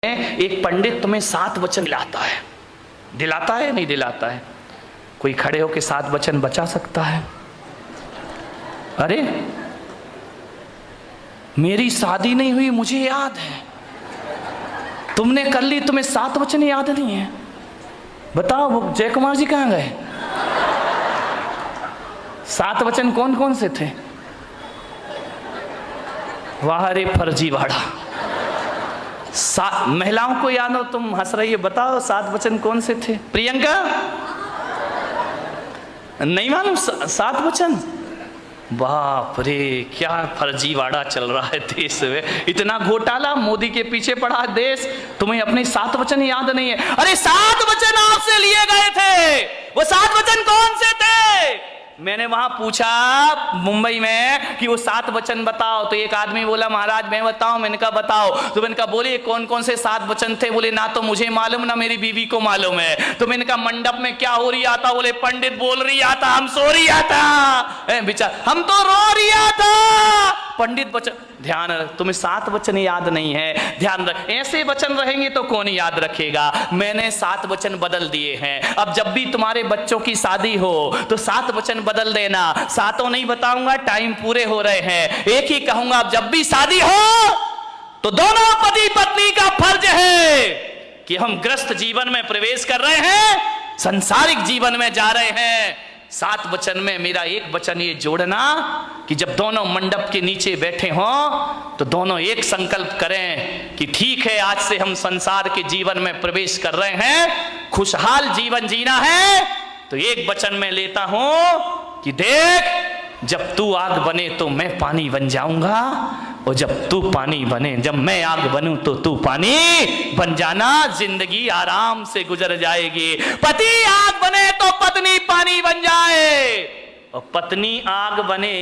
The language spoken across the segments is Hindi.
एक पंडित तुम्हें 7 वचन दिलाता है नहीं दिलाता है? कोई खड़े होके 7 वचन बचा सकता है? अरे मेरी शादी नहीं हुई, मुझे याद है। तुमने कर ली, तुम्हें 7 वचन याद नहीं है? बताओ वो जय कुमार जी कहाँ गए? 7 वचन कौन कौन से थे? वाह रे फर्जीवाड़ा। महिलाओं को याद हो, तुम हंस रही हो, बताओ 7 वचन कौन से थे? प्रियंका नहीं मालूम 7 वचन? बाप रे क्या फर्जीवाड़ा चल रहा है देश में। इतना घोटाला, मोदी के पीछे पड़ा देश, तुम्हें अपने 7 वचन याद नहीं है? अरे 7 वचन आपसे लिए गए थे, वो 7 वचन कौन से थे? मैंने वहां पूछा मुंबई में कि वो 7 वचन बताओ, तो एक आदमी बोला महाराज मैं बताऊं। मैंने कहा बताओ। तो मैंने कहा बोले कौन कौन से 7 वचन थे? बोले ना तो मुझे मालूम ना मेरी बीवी को मालूम है। तो मैंने कहा मंडप में क्या हो रही आता? बोले पंडित बोल रही आता, हम सो रही आता, बेचारा हम तो रो रही आता। पंडित वचन ध्यान, तुम्हें 7 वचन याद नहीं है, ध्यान रख। ऐसे वचन रहेंगे तो कौन याद रखेगा? मैंने 7 वचन बदल दिए हैं। अब जब भी तुम्हारे बच्चों की शादी हो तो 7 वचन बदल देना। 7 नहीं बताऊंगा, टाइम पूरे हो रहे हैं। एक ही कहूंगा, अब जब भी शादी हो तो दोनों पति पत्नी का फर्ज है कि हम गृहस्थ जीवन में प्रवेश कर रहे हैं, संसारिक जीवन में जा रहे हैं। 7 वचन में मेरा एक वचन ये जोड़ना कि जब दोनों मंडप के नीचे बैठे हों तो दोनों एक संकल्प करें कि ठीक है, आज से हम संसार के जीवन में प्रवेश कर रहे हैं, खुशहाल जीवन जीना है। तो एक वचन में लेता हूं कि देख, जब तू आग बने तो मैं पानी बन जाऊंगा, और जब तू पानी बने, जब मैं आग बनूं तो तू पानी बन जाना। जिंदगी आराम से गुजर जाएगी। पति आग बने तो पत्नी पानी बन जाए, और पत्नी आग बने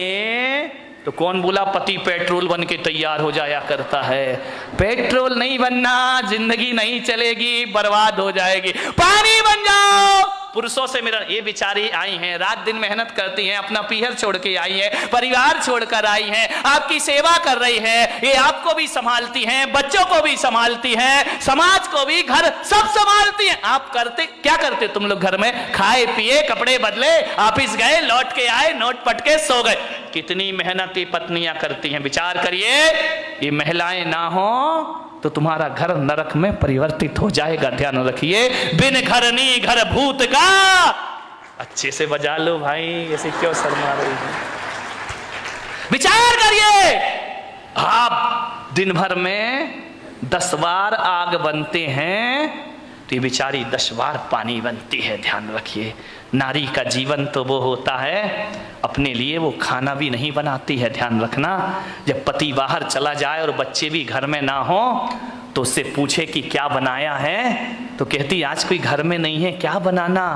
तो कौन बोला पति पेट्रोल बन के तैयार हो जाया करता है? पेट्रोल नहीं बनना, जिंदगी नहीं चलेगी, बर्बाद हो जाएगी। पानी बन जाओ। पुरुषों से मेरा ये बेचारी आई हैं, रात दिन मेहनत करती हैं, अपना पीहर छोड़ के आई है, परिवार छोड़कर आई हैं, आपकी सेवा कर रही है। ये आपको भी संभालती हैं, बच्चों को भी संभालती हैं, समाज को भी, घर सब संभालती हैं। आप करते क्या करते तुम लोग घर में? खाए पिए, कपड़े बदले, ऑफिस गए, लौट के आए, नोट पटके सो गए। कितनी मेहनत ये पत्नियां करती हैं। विचार करिए, ये महिलाएं ना हो तो तुम्हारा घर नरक में परिवर्तित हो जाएगा। ध्यान रखिए, बिन घर नी घर भूत का। अच्छे से बजा लो भाई, ऐसे क्यों शर्मा रही है? विचार करिए, आप दिन भर में 10 बार आग बनते हैं तो ये बेचारी 10 बार पानी बनती है। ध्यान रखिए, नारी का जीवन तो वो होता है, अपने लिए वो खाना भी नहीं बनाती है। ध्यान रखना, जब पति बाहर चला जाए और बच्चे भी घर में ना हो तो उससे पूछे कि क्या बनाया है, तो कहती आज कोई घर में नहीं है, क्या बनाना?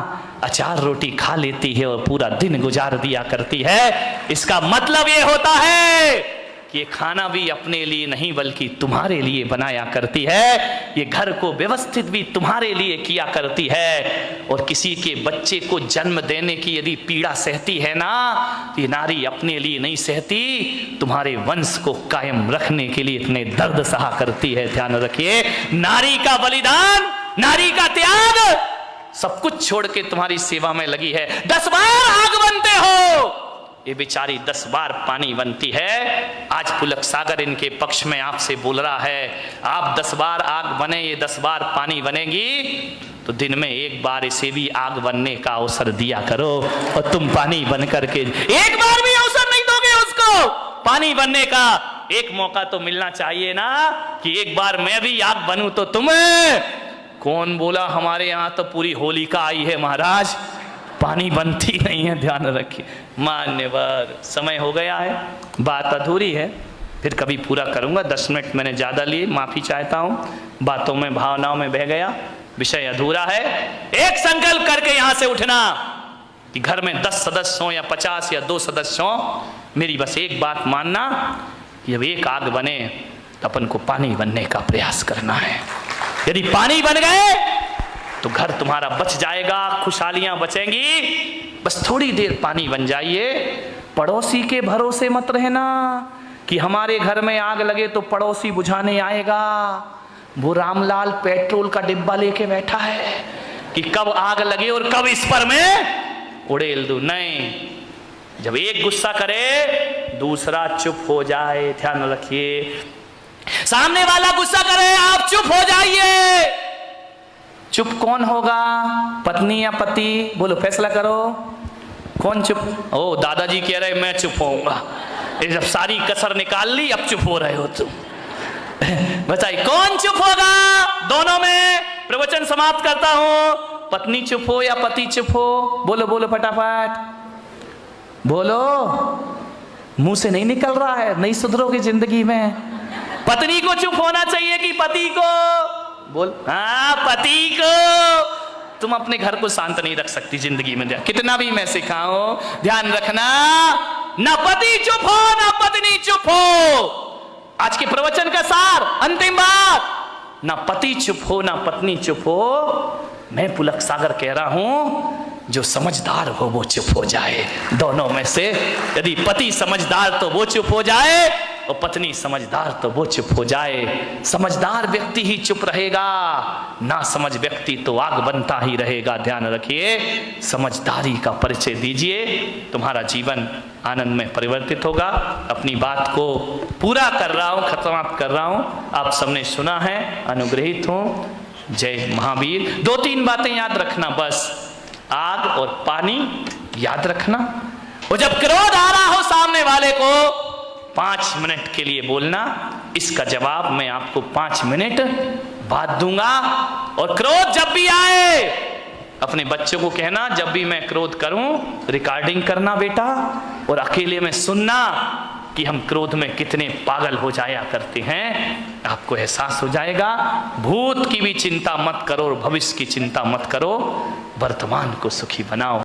अचार रोटी खा लेती है और पूरा दिन गुजार दिया करती है। इसका मतलब ये होता है कि ये खाना भी अपने लिए नहीं बल्कि तुम्हारे लिए बनाया करती है। ये घर को व्यवस्थित भी तुम्हारे लिए किया करती है। और किसी के बच्चे को जन्म देने की यदि पीड़ा सहती है ना, तो ये नारी अपने लिए नहीं सहती, तुम्हारे वंश को कायम रखने के लिए इतने दर्द सहा करती है। ध्यान रखिए, नारी का बलिदान, नारी का त्याग, सब कुछ छोड़ के तुम्हारी सेवा में लगी है। 10 बार आग बनते हो, ये बेचारी 10 बार पानी बनती है। आज पुलक सागर इनके पक्ष में आपसे बोल रहा है, आप 10 बार आग बने, ये 10 बार पानी बनेगी, तो दिन में एक बार इसे भी आग बनने का अवसर दिया करो। और तुम पानी बन करके एक बार भी अवसर नहीं दोगे उसको पानी बनने का, एक मौका तो मिलना चाहिए ना कि एक बार मैं भी आग बनूं तो तुम्हें। कौन बोला हमारे यहाँ तो पूरी होलिका आई है महाराज, पानी बनती नहीं है? ध्यान रखिए। मान्यवर, समय हो गया है, बात अधूरी है, फिर कभी पूरा करूंगा। 10 मिनट मैंने ज़्यादा लिए, माफ़ी चाहता हूँ, बातों में भावनाओं में बह गया, विषय अधूरा है। एक संकल्प करके यहाँ से उठना कि घर में 10 सदस्य हों या 50 या 2 सदस्य हों, मेरी बस एक बात मानना कि जब एक आग बने तो अपन को पानी बनने का प्रयास करना है। यदि पानी बन गए तो घर तुम्हारा बच जाएगा, खुशहालियां बचेंगी। बस थोड़ी देर पानी बन जाइए। पड़ोसी के भरोसे मत रहना कि हमारे घर में आग लगे तो पड़ोसी बुझाने आएगा। वो रामलाल पेट्रोल का डिब्बा लेके बैठा है कि कब आग लगे और कब इस पर मैं उड़ेल दूं। नहीं, जब एक गुस्सा करे दूसरा चुप हो जाए। ध्यान रखिए, सामने वाला गुस्सा करे, आप चुप हो जाइए। चुप कौन होगा, पत्नी या पति? बोलो, फैसला करो, कौन चुप? ओ, दादाजी कह रहे मैं चुप होऊंगा। जब सारी कसर निकाल ली, अब चुप हो रहे हो तुम। बताइए कौन चुप होगा? दोनों में प्रवचन समाप्त करता हूं। पत्नी चुप हो या पति चुप हो? बोलो बोलो फटाफट बोलो, मुंह से नहीं निकल रहा है, नहीं सुधरोगे जिंदगी में। पत्नी को चुप होना चाहिए कि पति को? बोल, हाँ पति को। तुम अपने घर को शांत नहीं रख सकती जिंदगी में, कितना भी मैं सिखाऊं। ध्यान रखना, ना पति चुप हो ना पत्नी चुप हो। आज के प्रवचन का सार, अंतिम बात, ना पति चुप हो ना पत्नी चुप हो। मैं पुलक सागर कह रहा हूं, जो समझदार हो वो चुप हो जाए। दोनों में से यदि पति समझदार तो वो चुप हो जाए, और पत्नी समझदार तो वो चुप हो जाए। समझदार व्यक्ति ही चुप रहेगा, ना समझ व्यक्ति तो आग बनता ही रहेगा। ध्यान रखिए, समझदारी का परिचय दीजिए, तुम्हारा जीवन आनंद में परिवर्तित होगा। अपनी बात को पूरा कर रहा हूं, खत्म कर रहा हूं। आप सबने सुना है, अनुग्रहित हूं। जय महावीर। 2-3 बातें याद रखना बस, आग और पानी याद रखना। और जब क्रोध आ रहा हो सामने वाले को, 5 मिनट के लिए बोलना, इसका जवाब मैं आपको 5 मिनट बाद दूंगा। और क्रोध जब भी आए, अपने बच्चों को कहना, जब भी मैं क्रोध करूं रिकॉर्डिंग करना बेटा, और अकेले में सुनना कि हम क्रोध में कितने पागल हो जाया करते हैं। आपको एहसास हो जाएगा। भूत की भी चिंता मत करो और भविष्य की चिंता मत करो, वर्तमान को सुखी बनाओ।